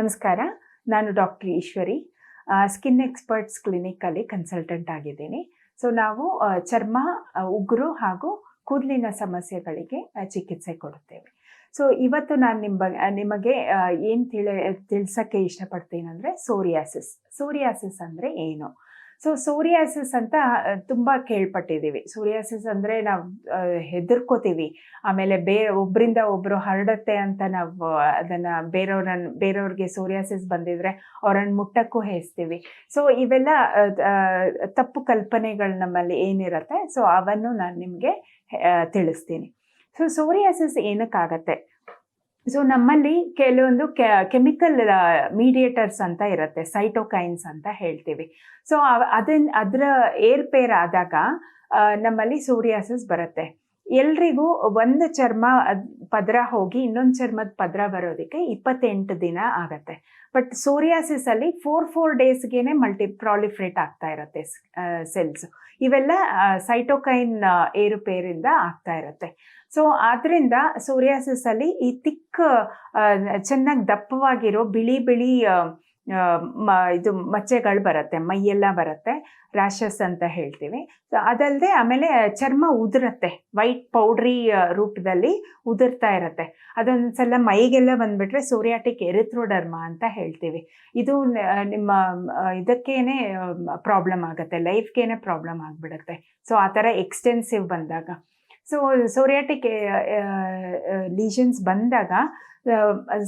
ನಮಸ್ಕಾರ, ನಾನು doctor Eshwari. Skin experts ಕ್ಲಿನಿಕಲ್ಲಿ ಕನ್ಸಲ್ಟೆಂಟ್ ಆಗಿದ್ದೀನಿ. ಸೊ ನಾವು ಚರ್ಮ, ಉಗುರು ಹಾಗೂ ಕೂದಲಿನ ಸಮಸ್ಯೆಗಳಿಗೆ ಚಿಕಿತ್ಸೆ ಕೊಡುತ್ತೇವೆ. ಸೊ ಇವತ್ತು ನಾನು ನಿಮಗೆ ಏನು ತಿಳಿಸೋಕ್ಕೆ ಇಷ್ಟಪಡ್ತೀನಿ ಅಂದರೆ ಸೋರಿಯಾಸಿಸ್ ಅಂದರೆ ಏನು? ಸೊ ಸೋರಿಯಾಸಿಸ್ ಅಂತ ತುಂಬ ಕೇಳ್ಪಟ್ಟಿದ್ದೀವಿ. ಸೋರಿಯಾಸಿಸ್ ಅಂದರೆ ನಾವು ಹೆದರ್ಕೋತೀವಿ, ಆಮೇಲೆ ಒಬ್ಬರಿಂದ ಒಬ್ಬರು ಹರಡುತ್ತೆ ಅಂತ ನಾವು ಅದನ್ನು ಬೇರೆಯವ್ರಿಗೆ ಸೋರಿಯಾಸಿಸ್ ಬಂದಿದ್ರೆ ಅವ್ರನ್ನ ಮುಟ್ಟಕ್ಕೂ ಹೇಸ್ತೀವಿ. ಸೊ ಇವೆಲ್ಲ ತಪ್ಪು ಕಲ್ಪನೆಗಳು ನಮ್ಮಲ್ಲಿ ಏನಿರುತ್ತೆ, ಸೊ ಅವನ್ನು ನಾನು ನಿಮಗೆ ತಿಳಿಸ್ತೀನಿ. So psoriasis ಏನಕ್ಕಾಗತ್ತೆ? ಸೊ ನಮ್ಮಲ್ಲಿ ಕೆಲವೊಂದು ಕೆಮಿಕಲ್ ಮೀಡಿಯೇಟರ್ಸ್ ಅಂತ ಇರುತ್ತೆ, ಸೈಟೋಕೈನ್ಸ್ ಅಂತ ಹೇಳ್ತೀವಿ. ಸೊ ಅದರ ಏರ್ಪೇರ್ ಆದಾಗ ನಮ್ಮಲ್ಲಿ ಸೋರಿಯಾಸಿಸ್ ಬರುತ್ತೆ. ಎಲ್ರಿಗೂ ಒಂದು ಚರ್ಮ ಪದರ ಹೋಗಿ ಇನ್ನೊಂದು ಚರ್ಮದ ಪದರ ಬರೋದಕ್ಕೆ 28 ದಿನ ಆಗತ್ತೆ. ಬಟ್ ಸೋರಿಯಾಸಿಸಲ್ಲಿ 4 ಡೇಸ್ಗೇನೆ ಪ್ರಾಲಿಫರೇಟ್ ಆಗ್ತಾ ಇರುತ್ತೆ ಸೆಲ್ಸ್. ಇವೆಲ್ಲ ಸೈಟೋಕೈನ್ ಏರುಪೇರಿಂದ ಆಗ್ತಾ ಇರುತ್ತೆ. ಸೊ ಆದ್ದರಿಂದ ಸೋರಿಯಾಸಿಸಲ್ಲಿ ಈ ಚೆನ್ನಾಗಿ ದಪ್ಪವಾಗಿರೋ ಬಿಳಿ ಇದು ಮಚ್ಚೆಗಳು ಬರುತ್ತೆ, ಮೈಯೆಲ್ಲ ಬರುತ್ತೆ, ರ್ಯಾಷಸ್ ಅಂತ ಹೇಳ್ತೀವಿ. ಸೊ ಅದಲ್ಲದೆ ಆಮೇಲೆ ಚರ್ಮ ಉದುರುತ್ತೆ, ವೈಟ್ ಪೌಡ್ರಿ ರೂಪದಲ್ಲಿ ಉದುರ್ತಾ ಇರುತ್ತೆ. ಅದೊಂದ್ಸಲ ಮೈಗೆಲ್ಲ ಬಂದ್ಬಿಟ್ರೆ ಸೋರಿಯಾಟಿಕ್ ಎರಿಥ್ರೋಡರ್ಮಾ ಅಂತ ಹೇಳ್ತೀವಿ. ಇದು ನಿಮ್ಮ ಇದಕ್ಕೇನೆ ಪ್ರಾಬ್ಲಮ್ ಆಗುತ್ತೆ, ಲೈಫ್ಗೇನೆ ಪ್ರಾಬ್ಲಮ್ ಆಗಿಬಿಡುತ್ತೆ. ಸೊ ಆ ಥರ ಎಕ್ಸ್ಟೆನ್ಸಿವ್ ಬಂದಾಗ, ಸೊ ಸೋರಿಯಾಟಿಕ್ ಲೀಷನ್ಸ್ ಬಂದಾಗ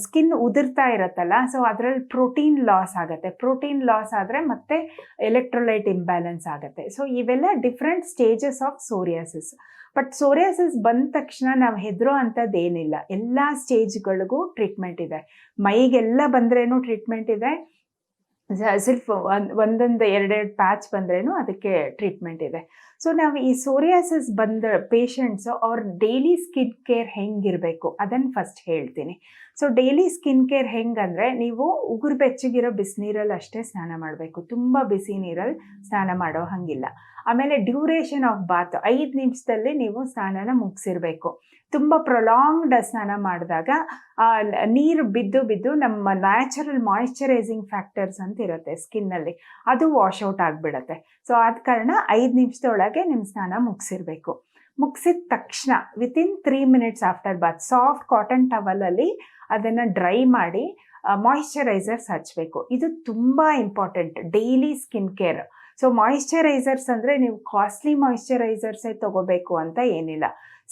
ಸ್ಕಿನ್ ಉದುರ್ತಾ ಇರುತ್ತಲ್ಲ, ಸೊ ಅದರಲ್ಲಿ ಪ್ರೋಟೀನ್ ಲಾಸ್ ಆಗುತ್ತೆ. ಪ್ರೋಟೀನ್ ಲಾಸ್ ಆದರೆ ಮತ್ತೆ ಎಲೆಕ್ಟ್ರೋಲೈಟ್ ಇಂಬ್ಯಾಲೆನ್ಸ್ ಆಗುತ್ತೆ. ಸೊ ಇವೆಲ್ಲ different stages of psoriasis. But psoriasis ಬಂದ ತಕ್ಷಣ ನಾವು ಹೆದರೋ ಅಂಥದ್ದು ಏನಿಲ್ಲ. ಎಲ್ಲ ಸ್ಟೇಜ್ಗಳಿಗೂ ಟ್ರೀಟ್ಮೆಂಟ್ ಇದೆ. ಮೈಗೆಲ್ಲ ಬಂದ್ರೇನು ಟ್ರೀಟ್ಮೆಂಟ್ ಇದೆ, ಸಿರ್ಫ್ ಒಂದೊಂದು 2 ಪ್ಯಾಚ್ ಬಂದ್ರೇನು ಅದಕ್ಕೆ ಟ್ರೀಟ್ಮೆಂಟ್ ಇದೆ. ಸೊ ನಾವು ಈ ಸೋರಿಯಾಸಿಸ್ ಬಂದ ಪೇಷಂಟ್ಸು ಅವ್ರ ಡೈಲಿ ಸ್ಕಿನ್ ಕೇರ್ ಹೆಂಗಿರಬೇಕು ಅದನ್ನು ಫಸ್ಟ್ ಹೇಳ್ತೀನಿ. ಸೊ ಡೈಲಿ ಸ್ಕಿನ್ ಕೇರ್ ಹೆಂಗಂದರೆ, ನೀವು ಉಗುರು ಬೆಚ್ಚಗಿರೋ ಬಿಸಿನೀರಲ್ಲಿ ಅಷ್ಟೇ ಸ್ನಾನ ಮಾಡಬೇಕು, ತುಂಬ ಬಿಸಿ ನೀರಲ್ಲಿ ಸ್ನಾನ ಮಾಡೋ ಹಾಗಿಲ್ಲ. ಆಮೇಲೆ ಡ್ಯೂರೇಷನ್ ಆಫ್ ಬಾತ್ 5 ನಿಮಿಷದಲ್ಲಿ ನೀವು ಸ್ನಾನನ ಮುಗಿಸಿರ್ಬೇಕು. ತುಂಬ ಪ್ರೊಲಾಂಗ್ಡ್ ಸ್ನಾನ ಮಾಡಿದಾಗ ನೀರು ಬಿದ್ದು ನಮ್ಮ ನ್ಯಾಚುರಲ್ ಮಾಯಿಶ್ಚರೈಸಿಂಗ್ ಫ್ಯಾಕ್ಟರ್ಸ್ ಅಂತ ಇರುತ್ತೆ ಸ್ಕಿನ್ನಲ್ಲಿ, ಅದು ವಾಶ್ಔಟ್ ಆಗಿಬಿಡುತ್ತೆ. ಸೊ ಆದ ಕಾರಣ 5 ನಿಮಿಷದೊಳಗೆ ನಿಮ್ಮ ಸ್ನಾನ ಮುಗಿಸಿರ್ಬೇಕು. ಮುಗಿಸಿದ ತಕ್ಷಣ within 3 minutes after bath soft cotton ಟವಲಲ್ಲಿ ಅದನ್ನು ಡ್ರೈ ಮಾಡಿ ಮಾಯಿಶ್ಚರೈಸರ್ಸ್ ಹಚ್ಚಬೇಕು. ಇದು ತುಂಬ important daily skin care. So moisturisers ಅಂದರೆ ನೀವು ಕಾಸ್ಟ್ಲಿ ಮಾಯಿಶ್ಚರೈಸರ್ಸೇ ತೊಗೋಬೇಕು ಅಂತ ಏನಿಲ್ಲ.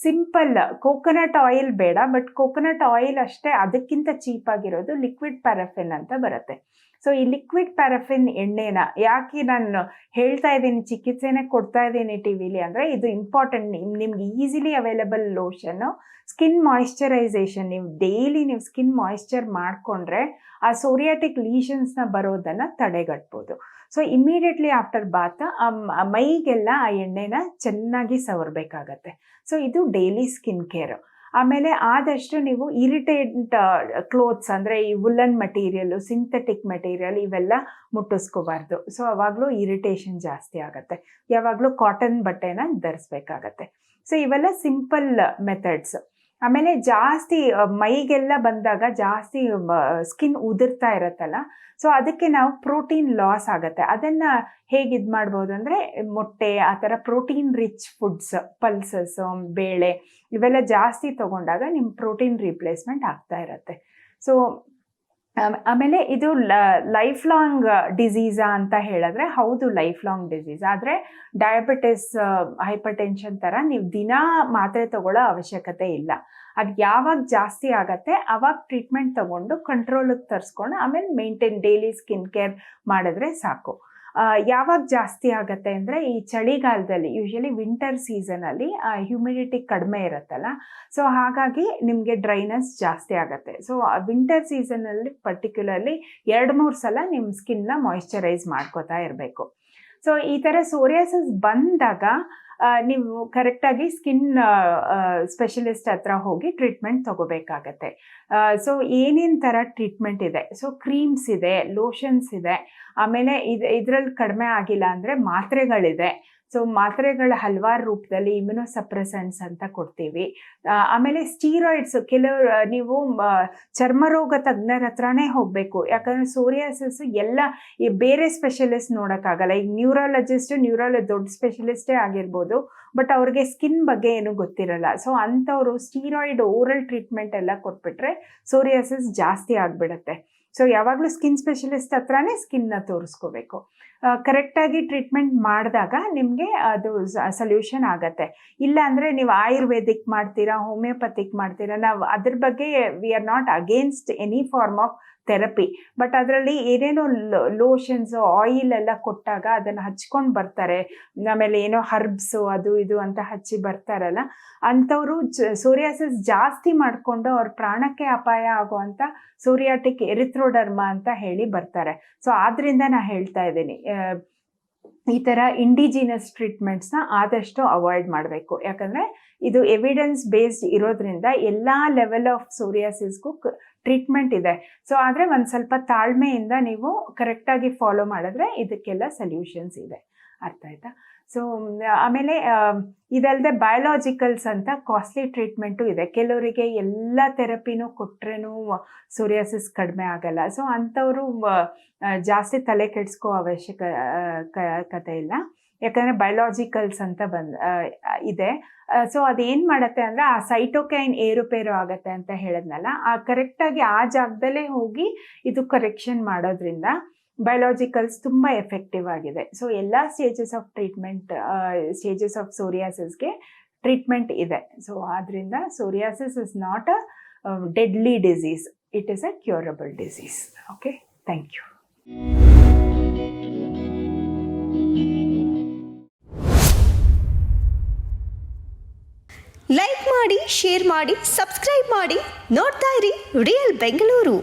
ಸಿಂಪಲ್ ಕೋಕೋನಟ್ ಆಯಿಲ್ ಬೇಡ, ಬಟ್ ಕೋಕೋನಟ್ ಆಯಿಲ್ ಅಷ್ಟೇ ಅದಕ್ಕಿಂತ ಚೀಪಾಗಿರೋದು ಲಿಕ್ವಿಡ್ ಪ್ಯಾರಾಫಿನ್ ಅಂತ ಬರುತ್ತೆ. ಸೊ ಈ ಲಿಕ್ವಿಡ್ ಪ್ಯಾರಾಫಿನ್ ಎಣ್ಣೆನ ಯಾಕೆ ನಾನು ಹೇಳ್ತಾ ಇದ್ದೀನಿ, ಚಿಕಿತ್ಸೆನೇ ಕೊಡ್ತಾ ಇದ್ದೀನಿ ಟಿ ವಿಲಿ ಅಂದರೆ ಇದು ಇಂಪಾರ್ಟೆಂಟ್. ನಿಮ್ಗೆ easily available lotion, skin moisturisation, ನೀವು ಡೈಲಿ ನೀವು ಸ್ಕಿನ್ ಮಾಯಿಶ್ಚರ್ ಮಾಡಿಕೊಂಡ್ರೆ ಆ ಸೋರಿಯಾಟಿಕ್ ಲೀಷನ್ಸ್ನ ಬರೋದನ್ನು ತಡೆಗಟ್ಬೋದು. ಸೊ ಇಮ್ಮಿಡಿಯೇಟ್ಲಿ ಆಫ್ಟರ್ ಬಾತ್ ಮೈಗೆಲ್ಲ ಆ ಎಣ್ಣೆನ ಚೆನ್ನಾಗಿ ಸವರಬೇಕಾಗತ್ತೆ. ಸೊ ಇದು ಡೈಲಿ ಸ್ಕಿನ್ ಕೇರ್. ಆಮೇಲೆ ಆದಷ್ಟು ನೀವು ಇರಿಟೇಟ್ ಕ್ಲೋತ್ಸ್ ಅಂದರೆ ಈ ವುಲ್ಲನ್ ಮಟೀರಿಯಲ್ಲು, ಸಿಂಥೆಟಿಕ್ ಮೆಟೀರಿಯಲ್ ಇವೆಲ್ಲ ಮುಟ್ಟಿಸ್ಕೋಬಾರ್ದು. ಸೊ ಅವಾಗಲೂ ಇರಿಟೇಷನ್ ಜಾಸ್ತಿ ಆಗುತ್ತೆ. ಯಾವಾಗಲೂ ಕಾಟನ್ ಬಟ್ಟೆನ ಧರಿಸ್ಬೇಕಾಗತ್ತೆ. ಸೊ ಇವೆಲ್ಲ ಸಿಂಪಲ್ ಮೆಥಡ್ಸ್. ಆಮೇಲೆ ಜಾಸ್ತಿ ಮೈಗೆಲ್ಲ ಬಂದಾಗ ಜಾಸ್ತಿ ಸ್ಕಿನ್ ಉದುರ್ತಾ ಇರುತ್ತಲ್ಲ, ಸೊ ಅದಕ್ಕೆ ನಾವು ಪ್ರೋಟೀನ್ ಲಾಸ್ ಆಗುತ್ತೆ. ಅದನ್ನು ಹೇಗೆ ಇದು ಮಾಡ್ಬೋದು ಅಂದರೆ, ಮೊಟ್ಟೆ ಆ ಥರ ಪ್ರೋಟೀನ್ ರಿಚ್ ಫುಡ್ಸ್, ಪಲ್ಸಸ್, ಬೇಳೆ ಇವೆಲ್ಲ ಜಾಸ್ತಿ ತೊಗೊಂಡಾಗ ನಿಮ್ಮ ಪ್ರೋಟೀನ್ ರೀಪ್ಲೇಸ್ಮೆಂಟ್ ಆಗ್ತಾ ಇರುತ್ತೆ. ಸೊ ಆಮೇಲೆ ಇದು ಲೈಫ್ ಲಾಂಗ್ ಡಿಸೀಸಾ ಅಂತ ಹೇಳಿದ್ರೆ ಹೌದು, ಲೈಫ್ ಲಾಂಗ್ ಡಿಸೀಸ್. ಆದರೆ ಡಯಾಬಿಟಿಸ್, ಹೈಪರ್ ಟೆನ್ಷನ್ ಥರ ನೀವು ದಿನಾ ಮಾತ್ರೆ ತಗೊಳ್ಳೋ ಅವಶ್ಯಕತೆ ಇಲ್ಲ. ಅದು ಯಾವಾಗ ಜಾಸ್ತಿ ಆಗತ್ತೆ ಆವಾಗ ಟ್ರೀಟ್ಮೆಂಟ್ ತೊಗೊಂಡು ಕಂಟ್ರೋಲಿಗೆ ತರಿಸ್ಕೊಂಡು ಆಮೇಲೆ ಡೈಲಿ ಸ್ಕಿನ್ ಕೇರ್ ಮಾಡಿದ್ರೆ ಸಾಕು. ಯಾವಾಗ ಜಾಸ್ತಿ ಆಗುತ್ತೆ ಅಂದರೆ ಈ ಚಳಿಗಾಲದಲ್ಲಿ, ಯೂಶಲಿ ವಿಂಟರ್ ಸೀಸನಲ್ಲಿ ಹ್ಯೂಮಿಡಿಟಿ ಕಡಿಮೆ ಇರುತ್ತಲ್ಲ, ಸೊ ಹಾಗಾಗಿ ನಿಮಗೆ ಡ್ರೈನೆಸ್ ಜಾಸ್ತಿ ಆಗುತ್ತೆ. ಸೊ ವಿಂಟರ್ ಸೀಸನಲ್ಲಿ ಪರ್ಟಿಕ್ಯುಲರ್ಲಿ 2-3 ಸಲ ನಿಮ್ಮ ಸ್ಕಿನ್ನ ಮಾಯಿಶ್ಚರೈಸ್ ಮಾಡ್ಕೋತಾ ಇರಬೇಕು. ಸೊ ಈ ಥರ ಸೋರಿಯಾಸಿಸ್ ಬಂದಾಗ ನೀವು ಕರೆಕ್ಟಾಗಿ ಸ್ಕಿನ್ ಸ್ಪೆಷಲಿಸ್ಟ್ ಹತ್ರ ಹೋಗಿ ಟ್ರೀಟ್ಮೆಂಟ್ ತೊಗೋಬೇಕಾಗತ್ತೆ. ಸೊ ಏನೇನು ಥರ ಟ್ರೀಟ್ಮೆಂಟ್ ಇದೆ? ಸೊ ಕ್ರೀಮ್ಸ್ ಇದೆ, ಲೋಷನ್ಸ್ ಇದೆ, ಆಮೇಲೆ ಇದರಲ್ಲಿ ಕಡಿಮೆ ಆಗಿಲ್ಲ ಅಂದರೆ ಮಾತ್ರೆಗಳಿದೆ. ಸೊ ಮಾತ್ರೆಗಳ ಹಲವಾರು ರೂಪದಲ್ಲಿ ಇಮ್ಯುನೋಸಪ್ರೆಸೆಂಟ್ಸ್ ಅಂತ ಕೊಡ್ತೀವಿ. ಆಮೇಲೆ ಸ್ಟೀರಾಯ್ಡ್ಸ್ ನೀವು ಚರ್ಮರೋಗ ತಜ್ಞರ ಹತ್ರನೇ ಹೋಗಬೇಕು. ಯಾಕಂದರೆ ಸೋರಿಯಾಸಿಸ್ ಎಲ್ಲ ಈ ಬೇರೆ ಸ್ಪೆಷಲಿಸ್ಟ್ ನೋಡೋಕ್ಕಾಗಲ್ಲ. ಈಗ ದೊಡ್ಡ ಸ್ಪೆಷಲಿಸ್ಟೇ ಆಗಿರ್ಬೋದು, ಬಟ್ ಅವ್ರಿಗೆ ಸ್ಕಿನ್ ಬಗ್ಗೆ ಏನೂ ಗೊತ್ತಿರಲ್ಲ. ಸೊ ಅಂಥವರು ಸ್ಟೀರಾಯ್ಡ್ ಓರಲ್ ಟ್ರೀಟ್ಮೆಂಟ್ ಎಲ್ಲ ಕೊಟ್ಬಿಟ್ರೆ ಸೋರಿಯಾಸಿಸ್ ಜಾಸ್ತಿ ಆಗಿಬಿಡುತ್ತೆ. ಸೊ ಯಾವಾಗಲೂ ಸ್ಕಿನ್ ಸ್ಪೆಷಲಿಸ್ಟ್ ಹತ್ರನೇ ಸ್ಕಿನ್ನ ತೋರಿಸ್ಕೋಬೇಕು. ಕರೆಕ್ಟಾಗಿ ಟ್ರೀಟ್ಮೆಂಟ್ ಮಾಡಿದಾಗ ನಿಮಗೆ ಅದು ಸೊಲ್ಯೂಷನ್ ಆಗತ್ತೆ. ಇಲ್ಲ ಅಂದರೆ ನೀವು ಆಯುರ್ವೇದಿಕ್ ಮಾಡ್ತೀರಾ, ಹೋಮಿಯೋಪತಿಕ್ ಮಾಡ್ತೀರಾ, ನಾವು ಅದ್ರ ಬಗ್ಗೆ we are not against any form of therapy. But ಅದರಲ್ಲಿ ಏನೇನೋ ಲೋಷನ್ಸು ಆಯಿಲ್ ಎಲ್ಲ ಕೊಟ್ಟಾಗ ಅದನ್ನು ಹಚ್ಕೊಂಡು ಬರ್ತಾರೆ. ಆಮೇಲೆ ಏನೋ ಹರ್ಬ್ಸು ಅದು ಇದು ಅಂತ ಹಚ್ಚಿ ಬರ್ತಾರಲ್ಲ, ಅಂಥವರು ಸೋರಿಯಾಸಿಸ್ ಜಾಸ್ತಿ ಮಾಡಿಕೊಂಡು ಅವ್ರ ಪ್ರಾಣಕ್ಕೆ ಅಪಾಯ ಆಗುವಂಥ ಸೋರಿಯಾಟಿಕ್ ಎರಿಥ್ರೋಡರ್ಮಾ ಅಂತ ಹೇಳಿ ಬರ್ತಾರೆ. ಸೊ ಆದ್ದರಿಂದ ನಾನು ಹೇಳ್ತಾ ಇದ್ದೀನಿ, ಈ ಥರ ಇಂಡಿಜಿನಸ್ ಟ್ರೀಟ್ಮೆಂಟ್ಸ್ನ ಆದಷ್ಟು ಅವಾಯ್ಡ್ ಮಾಡಬೇಕು. ಯಾಕಂದರೆ ಇದು ಎವಿಡೆನ್ಸ್ ಬೇಸ್ಡ್ ಇರೋದ್ರಿಂದ ಎಲ್ಲ ಲೆವೆಲ್ ಆಫ್ ಸೋರಿಯಾಸಿಸ್ಗೂ ಟ್ರೀಟ್ಮೆಂಟ್ ಇದೆ. ಸೊ ಆದರೆ ಒಂದು ಸ್ವಲ್ಪ ತಾಳ್ಮೆಯಿಂದ ನೀವು ಕರೆಕ್ಟಾಗಿ ಫಾಲೋ ಮಾಡಿದ್ರೆ ಇದಕ್ಕೆಲ್ಲ ಸೊಲ್ಯೂಷನ್ಸ್ ಇದೆ. ಅರ್ಥ ಆಯ್ತಾ? ಸೊ ಆಮೇಲೆ ಇದಲ್ಲದೆ ಬಯೋಲಾಜಿಕಲ್ಸ್ ಅಂತ ಕಾಸ್ಟ್ಲಿ ಟ್ರೀಟ್ಮೆಂಟು ಇದೆ. ಕೆಲವರಿಗೆ ಎಲ್ಲ ಥೆರಪಿನೂ ಕೊಟ್ರೇನೂ ಸೋರಿಯಾಸಿಸ್ ಕಡಿಮೆ ಆಗಲ್ಲ. ಸೊ ಅಂಥವರು ಜಾಸ್ತಿ ತಲೆ ಕೆಡಿಸ್ಕೋ ಅವಶ್ಯಕತೆ ಇಲ್ಲ. ಯಾಕಂದರೆ ಬಯೋಲಾಜಿಕಲ್ಸ್ ಅಂತ ಇದೆ. ಸೊ ಅದೇನು ಮಾಡುತ್ತೆ ಅಂದರೆ ಆ ಸೈಟೋಕೈನ್ ಏರುಪೇರು ಆಗುತ್ತೆ ಅಂತ ಹೇಳಿದ್ನಲ್ಲ, ಕರೆಕ್ಟಾಗಿ ಆ ಜಾಗದಲ್ಲೇ ಹೋಗಿ ಇದು ಕರೆಕ್ಷನ್ ಮಾಡೋದ್ರಿಂದ ಬಯೋಲಾಜಿಕಲ್ಸ್ ತುಂಬ ಎಫೆಕ್ಟಿವ್ ಆಗಿದೆ. ಸೊ ಎಲ್ಲ ಸ್ಟೇಜಸ್ ಆಫ್ ಸೋರಿಯಾಸಿಸ್ಗೆ ಟ್ರೀಟ್ಮೆಂಟ್ ಇದೆ. ಸೊ ಆದ್ದರಿಂದ psoriasis is not a deadly disease, it is a curable disease. Okay, thank you. Like ಮಾಡಿ, ಶೇರ್ ಮಾಡಿ, ಸಬ್ಸ್ಕ್ರೈಬ್ ಮಾಡಿ. ನೋಡ್ತಾ ಇರಿ ರಿಯಲ್ ಬೆಂಗಳೂರು.